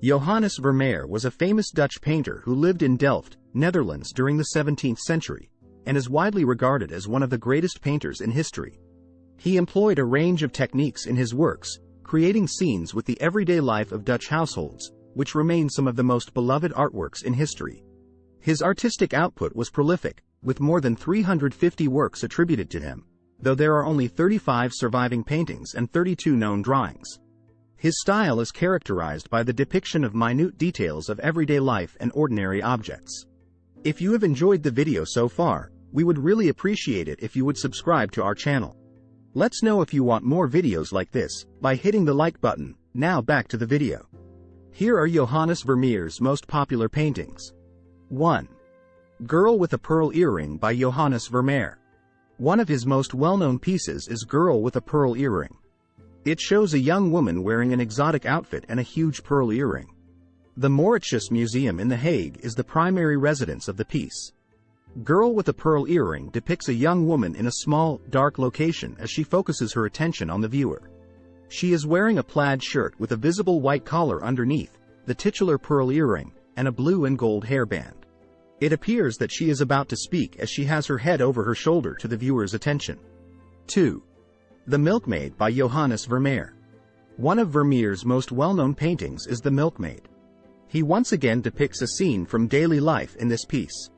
Johannes Vermeer was a famous Dutch painter who lived in Delft, Netherlands during the 17th century, and is widely regarded as one of the greatest painters in history. He employed a range of techniques in his works, creating scenes with the everyday life of Dutch households, which remain some of the most beloved artworks in history. His artistic output was prolific, with more than 350 works attributed to him, though there are only 35 surviving paintings and 32 known drawings. His style is characterized by the depiction of minute details of everyday life and ordinary objects. If you have enjoyed the video so far, we would really appreciate it if you would subscribe to our channel. Let's know if you want more videos like this by hitting the like button. Now back to the video. Here are Johannes Vermeer's most popular paintings. 1. Girl with a Pearl Earring by Johannes Vermeer. One of his most well-known pieces is Girl with a Pearl Earring. It shows a young woman wearing an exotic outfit and a huge pearl earring. The Mauritshuis Museum in The Hague is the primary residence of the piece. Girl with a Pearl Earring depicts a young woman in a small, dark location as she focuses her attention on the viewer. She is wearing a plaid shirt with a visible white collar underneath, the titular pearl earring, and a blue and gold hairband. It appears that she is about to speak as she has her head over her shoulder to the viewer's attention. 2. The Milkmaid by Johannes Vermeer. One of Vermeer's most well-known paintings is The Milkmaid. He once again depicts a scene from daily life in this piece.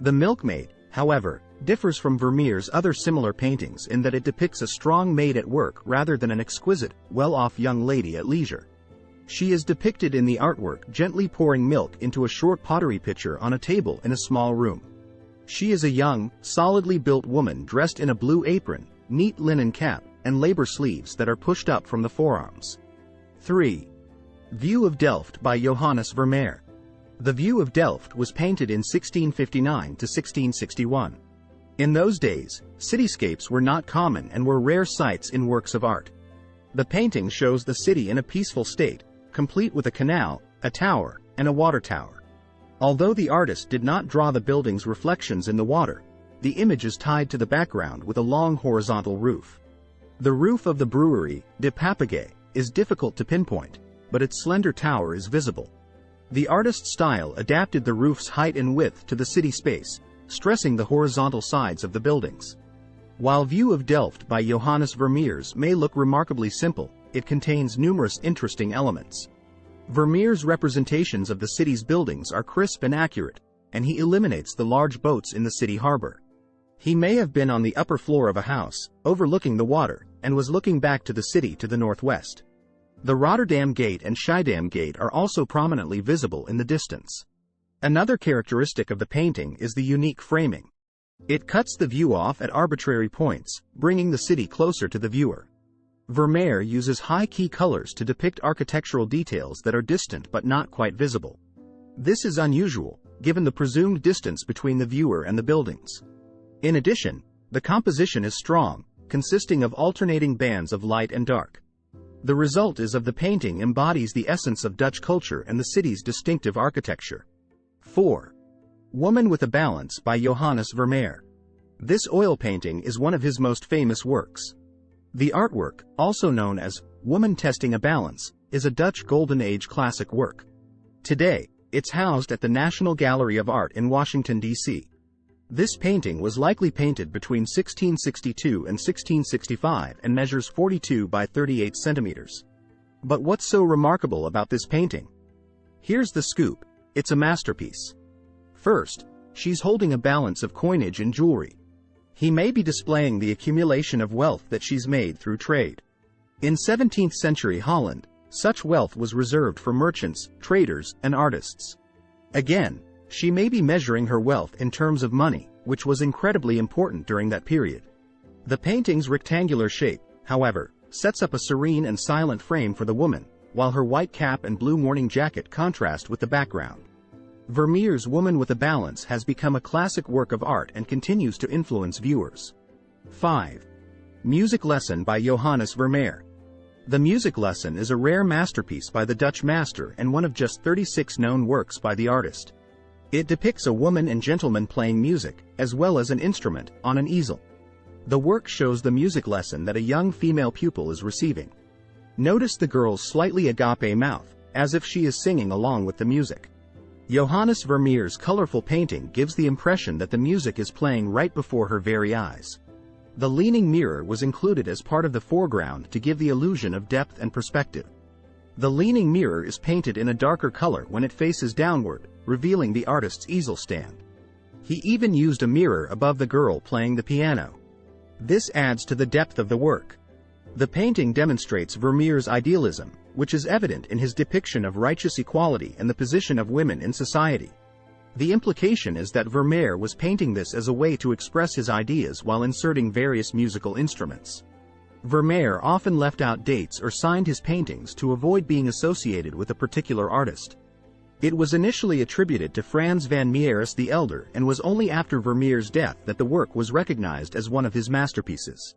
The Milkmaid, however, differs from Vermeer's other similar paintings in that it depicts a strong maid at work rather than an exquisite, well-off young lady at leisure. She is depicted in the artwork gently pouring milk into a short pottery pitcher on a table in a small room. She is a young, solidly built woman dressed in a blue apron, neat linen cap, and labor sleeves that are pushed up from the forearms. 3. View of Delft by Johannes Vermeer. The View of Delft was painted in 1659 to 1661. In those days, cityscapes were not common and were rare sights in works of art. The painting shows the city in a peaceful state, complete with a canal, a tower, and a water tower. Although the artist did not draw the building's reflections in the water, the image is tied to the background with a long horizontal roof. The roof of the brewery, De Papagaye, is difficult to pinpoint, but its slender tower is visible. The artist's style adapted the roof's height and width to the city space, stressing the horizontal sides of the buildings. While View of Delft by Johannes Vermeer's may look remarkably simple, it contains numerous interesting elements. Vermeer's representations of the city's buildings are crisp and accurate, and he eliminates the large boats in the city harbor. He may have been on the upper floor of a house, overlooking the water, and was looking back to the city to the northwest. The Rotterdam Gate and Schiedam Gate are also prominently visible in the distance. Another characteristic of the painting is the unique framing. It cuts the view off at arbitrary points, bringing the city closer to the viewer. Vermeer uses high-key colors to depict architectural details that are distant but not quite visible. This is unusual, given the presumed distance between the viewer and the buildings. In addition, the composition is strong, consisting of alternating bands of light and dark. The result is the painting embodies the essence of Dutch culture and the city's distinctive architecture. 4. Woman with a Balance by Johannes Vermeer. This oil painting is one of his most famous works. The artwork, also known as Woman Testing a Balance, is a Dutch Golden Age classic work. Today, it's housed at the National Gallery of Art in Washington, D.C. This painting was likely painted between 1662 and 1665 and measures 42 by 38 centimeters. But what's so remarkable about this painting? Here's the scoop: it's a masterpiece. First, she's holding a balance of coinage and jewelry. He may be displaying the accumulation of wealth that she's made through trade. In 17th century Holland, such wealth was reserved for merchants, traders, and artists. Again, she may be measuring her wealth in terms of money, which was incredibly important during that period. The painting's rectangular shape, however, sets up a serene and silent frame for the woman, while her white cap and blue morning jacket contrast with the background. Vermeer's Woman with a Balance has become a classic work of art and continues to influence viewers. 5. Music Lesson by Johannes Vermeer. The Music Lesson is a rare masterpiece by the Dutch master and one of just 36 known works by the artist. It depicts a woman and gentleman playing music, as well as an instrument, on an easel. The work shows the music lesson that a young female pupil is receiving. Notice the girl's slightly agape mouth, as if she is singing along with the music. Johannes Vermeer's colorful painting gives the impression that the music is playing right before her very eyes. The leaning mirror was included as part of the foreground to give the illusion of depth and perspective. The leaning mirror is painted in a darker color when it faces downward, revealing the artist's easel stand. He even used a mirror above the girl playing the piano. This adds to the depth of the work. The painting demonstrates Vermeer's idealism, which is evident in his depiction of righteous equality and the position of women in society. The implication is that Vermeer was painting this as a way to express his ideas while inserting various musical instruments. Vermeer often left out dates or signed his paintings to avoid being associated with a particular artist. It was initially attributed to Frans van Mieris the Elder and was only after Vermeer's death that the work was recognized as one of his masterpieces.